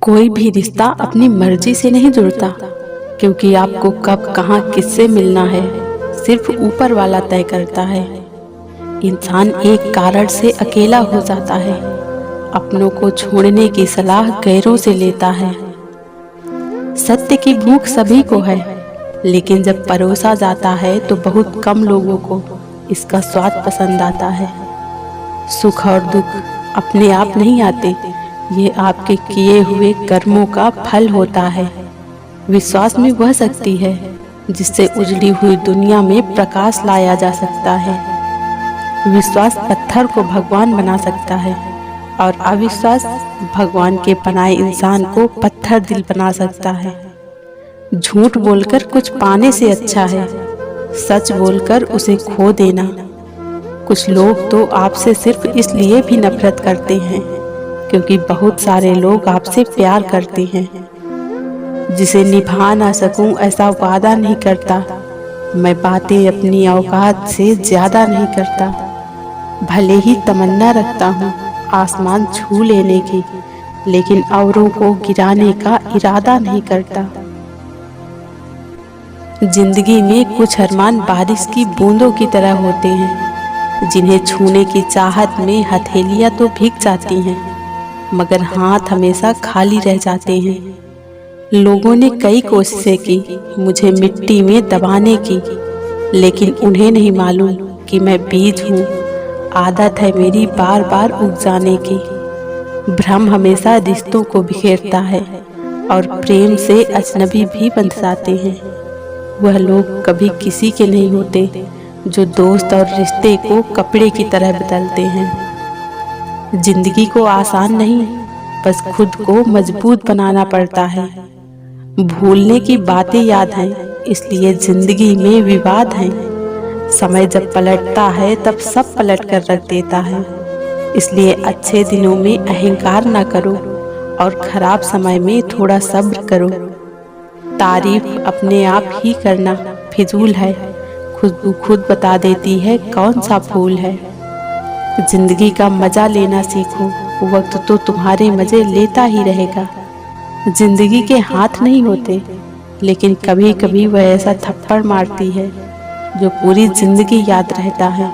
कोई भी रिश्ता अपनी मर्जी से नहीं जुड़ता, क्योंकि आपको कब कहाँ किससे मिलना है सिर्फ ऊपर वाला तय करता है। इंसान एक कारण से अकेला हो जाता है, अपनों को छोड़ने की सलाह गैरों से लेता है। सत्य की भूख सभी को है, लेकिन जब परोसा जाता है तो बहुत कम लोगों को इसका स्वाद पसंद आता है। सुख और दुख अपने आप नहीं आते, ये आपके किए हुए कर्मों का फल होता है। विश्वास में वह शक्ति है जिससे उजड़ी हुई दुनिया में प्रकाश लाया जा सकता है। विश्वास पत्थर को भगवान बना सकता है और अविश्वास भगवान के बनाए इंसान को पत्थर दिल बना सकता है। झूठ बोलकर कुछ पाने से अच्छा है सच बोलकर उसे खो देना। कुछ लोग तो आपसे सिर्फ इसलिए भी नफरत करते हैं क्योंकि बहुत सारे लोग आपसे प्यार करते हैं। जिसे निभा ना सकूं ऐसा वादा नहीं करता, मैं बातें अपनी औकात से ज्यादा नहीं करता। भले ही तमन्ना रखता हूँ आसमान छू लेने की, लेकिन औरों को गिराने का इरादा नहीं करता। जिंदगी में कुछ अरमान बारिश की बूंदों की तरह होते हैं, जिन्हें छूने की चाहत में हथेलियां तो भीग जाती हैं, मगर हाथ हमेशा खाली रह जाते हैं। लोगों ने कई कोशिशें की मुझे मिट्टी में दबाने की, लेकिन उन्हें नहीं मालूम कि मैं बीज हूँ। आदत है मेरी बार बार उग जाने की। भ्रम हमेशा रिश्तों को बिखेरता है और प्रेम से अजनबी भी बन जाते हैं। वह लोग कभी किसी के नहीं होते जो दोस्त और रिश्ते को कपड़े की तरह बदलते हैं। जिंदगी को आसान नहीं, बस खुद को मजबूत बनाना पड़ता है। भूलने की बातें याद हैं, इसलिए जिंदगी में विवाद हैं। समय जब पलटता है तब सब पलट कर रख देता है, इसलिए अच्छे दिनों में अहंकार ना करो और खराब समय में थोड़ा सब्र करो। तारीफ अपने आप ही करना फिजूल है, खुशबू खुद बता देती है कौन सा फूल है। जिंदगी का मजा लेना सीखो, वक्त तो तुम्हारे मजे लेता ही रहेगा। जिंदगी के हाथ नहीं होते, लेकिन कभी कभी वह ऐसा थप्पड़ मारती है जो पूरी जिंदगी याद रहता है।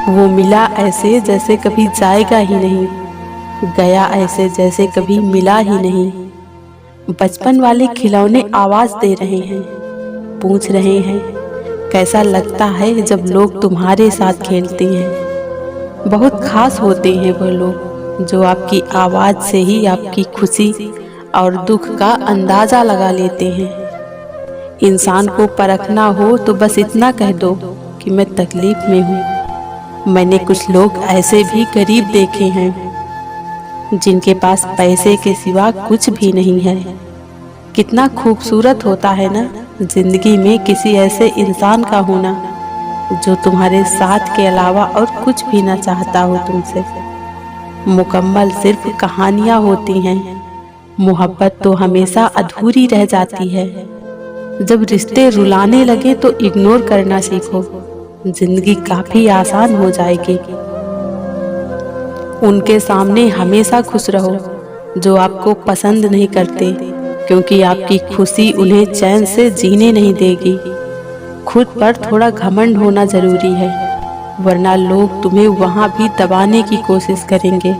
वो मिला ऐसे जैसे कभी जाएगा ही नहीं, गया ऐसे जैसे कभी मिला ही नहीं। बचपन वाले खिलौने आवाज दे रहे हैं, पूछ रहे हैं कैसा लगता है जब लोग तुम्हारे साथ खेलते हैं। बहुत खास होते हैं वो लोग जो आपकी आवाज से ही आपकी खुशी और दुख का अंदाजा लगा लेते हैं। इंसान को परखना हो तो बस इतना कह दो कि मैं तकलीफ में हूँ। मैंने कुछ लोग ऐसे भी गरीब देखे हैं जिनके पास पैसे के सिवा कुछ भी नहीं है। कितना खूबसूरत होता है ना जिंदगी में किसी ऐसे इंसान का होना जो तुम्हारे साथ के अलावा और कुछ भी ना चाहता हो तुमसे। मुकम्मल सिर्फ कहानियां होती हैं, मोहब्बत तो हमेशा अधूरी रह जाती है। जब रिश्ते रुलाने लगे तो इग्नोर करना सीखो, जिंदगी काफी आसान हो जाएगी। उनके सामने हमेशा खुश रहो जो आपको पसंद नहीं करते, क्योंकि आपकी खुशी उन्हें चैन से जीने नहीं देगी। खुद पर थोड़ा घमंड होना जरूरी है, वरना लोग तुम्हें वहां भी दबाने की कोशिश करेंगे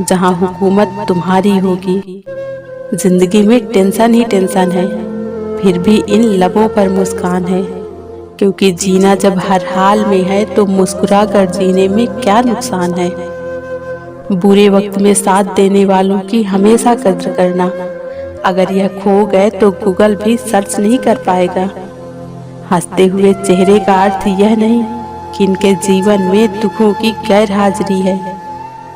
जहां हुकूमत तुम्हारी होगी। जिंदगी में टेंशन ही टेंशन है, फिर भी इन लबों पर मुस्कान है, क्योंकि जीना जब हर हाल में है तो मुस्कुरा कर जीने में क्या नुकसान है। बुरे वक्त में साथ देने वालों की हमेशा कद्र करना, अगर यह खो गए तो गूगल भी सर्च नहीं कर पाएगा। हंसते हुए चेहरे का अर्थ यह नहीं कि इनके जीवन में दुखों की गैर हाजिरी है,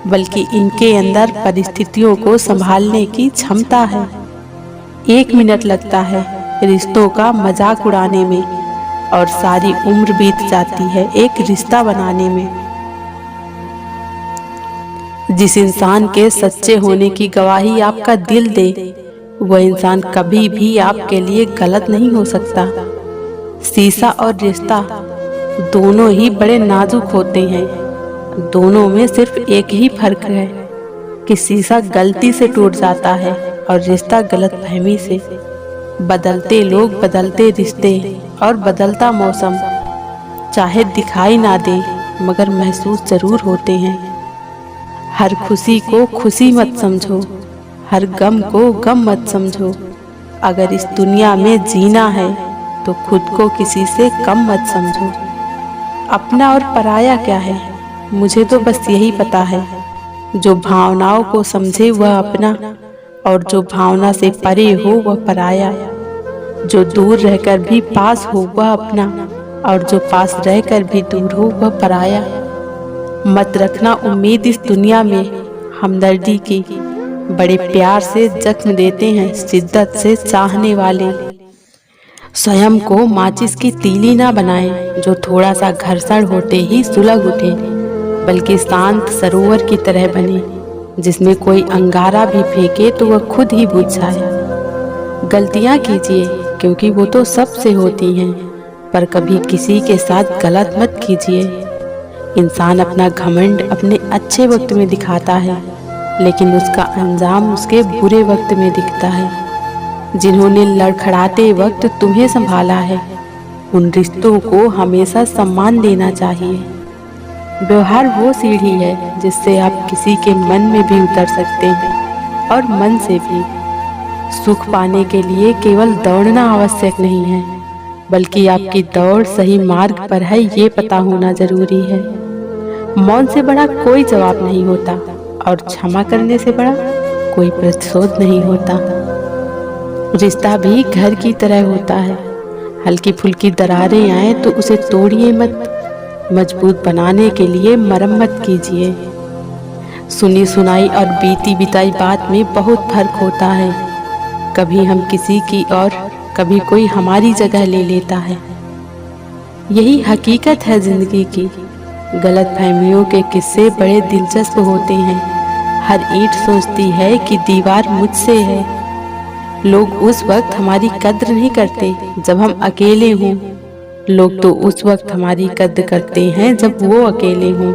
बल्कि इनके अंदर परिस्थितियों को संभालने की क्षमता है। 1 मिनट लगता है रिश्तों का मजाक उड़ाने में, और सारी उम्र बीत जाती है एक रिश्ता बनाने में। जिस इंसान के सच्चे होने की गवाही आपका दिल दे, वह इंसान कभी भी आपके लिए गलत नहीं हो सकता। शीशा और रिश्ता दोनों ही बड़े नाजुक होते हैं, दोनों में सिर्फ एक ही फर्क है कि शीशा गलती से टूट जाता है और रिश्ता गलतफहमी से। बदलते लोग, बदलते रिश्ते और बदलता मौसम चाहे दिखाई ना दे मगर महसूस जरूर होते हैं। हर खुशी को खुशी मत समझो, हर गम को गम मत समझो। अगर इस दुनिया में जीना है तो खुद को किसी से कम मत समझो। अपना और पराया क्या है, मुझे तो बस यही पता है। जो भावनाओं को समझे वह अपना, और जो भावना से परे हो वह पराया। जो दूर रहकर भी पास हो वह अपना, और जो पास रहकर भी दूर हो वह पराया। मत रखना उम्मीद इस दुनिया में हमदर्दी की, बड़े प्यार से जख्म देते हैं शिद्दत से चाहने वाले। स्वयं को माचिस की तीली ना बनाएं जो थोड़ा सा घर्षण होते ही सुलग उठे, बल्कि शांत सरोवर की तरह बने जिसमें कोई अंगारा भी फेंके तो वह खुद ही बुझ जाए। गलतियां कीजिए क्योंकि वो तो सबसे होती हैं, पर कभी किसी के साथ गलत मत कीजिए। इंसान अपना घमंड अपने अच्छे वक्त में दिखाता है, लेकिन उसका अंजाम उसके बुरे वक्त में दिखता है। जिन्होंने लड़खड़ाते वक्त तुम्हें संभाला है, उन रिश्तों को हमेशा सम्मान देना चाहिए। व्यवहार वो सीढ़ी है जिससे आप किसी के मन में भी उतर सकते हैं, और मन से भी। सुख पाने के लिए केवल दौड़ना आवश्यक नहीं है, बल्कि आपकी दौड़ सही मार्ग पर है ये पता होना जरूरी है। मौन से बड़ा कोई जवाब नहीं होता, और क्षमा करने से बड़ा कोई प्रतिशोध नहीं होता। रिश्ता भी घर की तरह होता है, हल्की फुल्की दरारें आए तो उसे तोड़िए मत, मजबूत बनाने के लिए मरम्मत कीजिए। सुनी सुनाई और बीती बिताई बात में बहुत फर्क होता है। कभी हम किसी की और कभी कोई हमारी जगह ले लेता है। यही हकीकत है जिंदगी की। गलतफहमियों के किस्से बड़े दिलचस्प होते हैं। हर ईंट सोचती है कि दीवार मुझसे है। लोग उस वक्त हमारी कद्र नहीं करते जब हम अकेले हों, लोग तो उस वक्त हमारी कद्र करते हैं जब वो अकेले हों।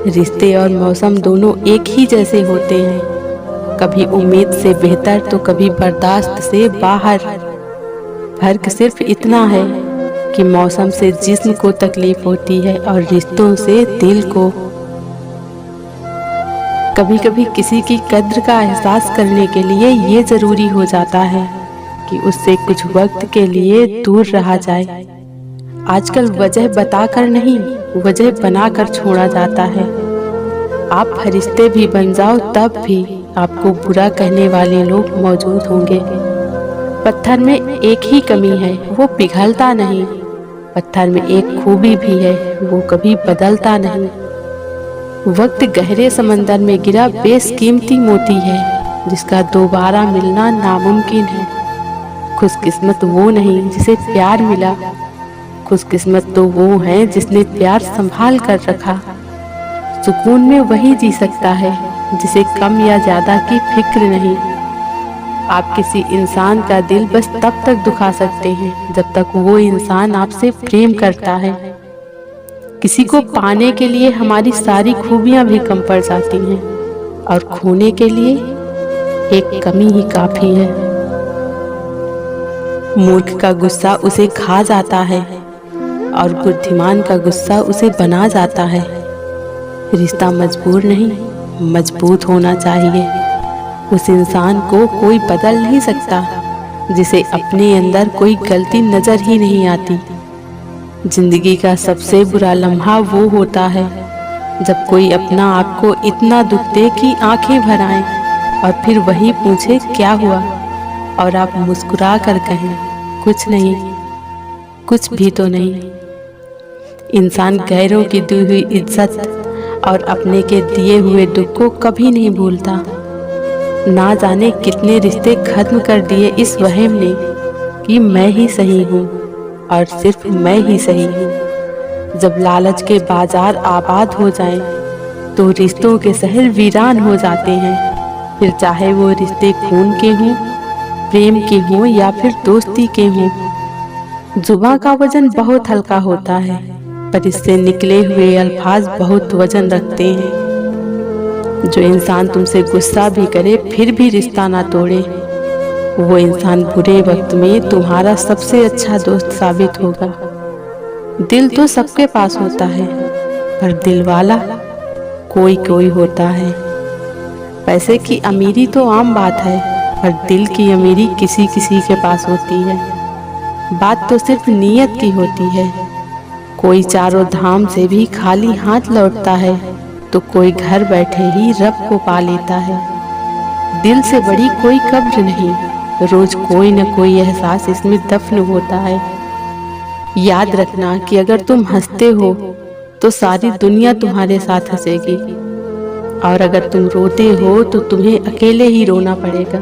रिश्ते और मौसम दोनों एक ही जैसे होते हैं, कभी उम्मीद से बेहतर तो कभी बर्दाश्त से बाहर। फर्क सिर्फ इतना है कि मौसम से जिस्म को तकलीफ होती है और रिश्तों से दिल को। कभी कभी किसी की कद्र का एहसास करने के लिए ये जरूरी हो जाता है कि उससे कुछ वक्त के लिए दूर रहा जाए। आजकल वजह बताकर नहीं, वजह बनाकर छोड़ा जाता है। आप फरिश्ते भी बन जाओ तब भी आपको बुरा कहने वाले लोग मौजूद होंगे। पत्थर में एक ही कमी है, वो पिघलता नहीं। पत्थर में एक खूबी भी है, वो कभी बदलता नहीं। वक्त गहरे समंदर में गिरा बेशकीमती मोती है जिसका दोबारा मिलना नामुमकिन है। खुशकिस्मत वो नहीं जिसे प्यार मिला, खुशकिस्मत तो वो है जिसने प्यार संभाल कर रखा। सुकून में वही जी सकता है जिसे कम या ज्यादा की फिक्र नहीं। आप किसी इंसान का दिल बस तब तक दुखा सकते हैं जब तक वो इंसान आपसे प्रेम करता है। किसी को पाने के लिए हमारी सारी खूबियां भी कम पड़ जाती हैं, और खोने के लिए एक कमी ही काफी है। मूर्ख का गुस्सा उसे खा जाता है और बुद्धिमान का गुस्सा उसे बना जाता है। रिश्ता मजबूर नहीं, मजबूत होना चाहिए। उस इंसान को कोई बदल नहीं सकता जिसे अपने अंदर कोई गलती नजर ही नहीं आती। जिंदगी का सबसे बुरा लम्हा वो होता है जब कोई अपना आपको इतना दुख दे कि आंखें भर आएं, और फिर वही पूछे क्या हुआ, और आप मुस्कुरा कर कहें कुछ नहीं, कुछ भी तो नहीं। इंसान गैरों की दी हुई इज्जत और अपने के दिए हुए दुख को कभी नहीं भूलता। ना जाने कितने रिश्ते खत्म कर दिए इस वहम ने कि मैं ही सही हूँ और सिर्फ मैं ही सही हूँ। जब लालच के बाजार आबाद हो जाएं, तो रिश्तों के शहर वीरान हो जाते हैं। फिर चाहे वो रिश्ते खून के हों, प्रेम के हों या फिर दोस्ती के हों। जुबां का वजन बहुत हल्का होता है, पर इससे निकले हुए अल्फाज बहुत वजन रखते हैं। जो इंसान तुमसे गुस्सा भी करे फिर भी रिश्ता ना तोड़े, वो इंसान बुरे वक्त में तुम्हारा सबसे अच्छा दोस्त साबित होगा। दिल तो सबके पास होता है, पर दिल वाला कोई कोई होता है। पैसे की अमीरी तो आम बात है, पर दिल की अमीरी किसी किसी के पास होती है। बात तो सिर्फ नीयत की होती है। कोई चारों धाम से भी खाली हाथ लौटता है, तो कोई घर बैठे ही रब को पा लेता है। दिल से बड़ी कोई कब्र नहीं, रोज कोई न कोई एहसास इसमें दफन होता है। याद रखना कि अगर तुम हंसते हो तो सारी दुनिया तुम्हारे साथ हंसेगी, और अगर तुम रोते हो तो तुम्हें अकेले ही रोना पड़ेगा।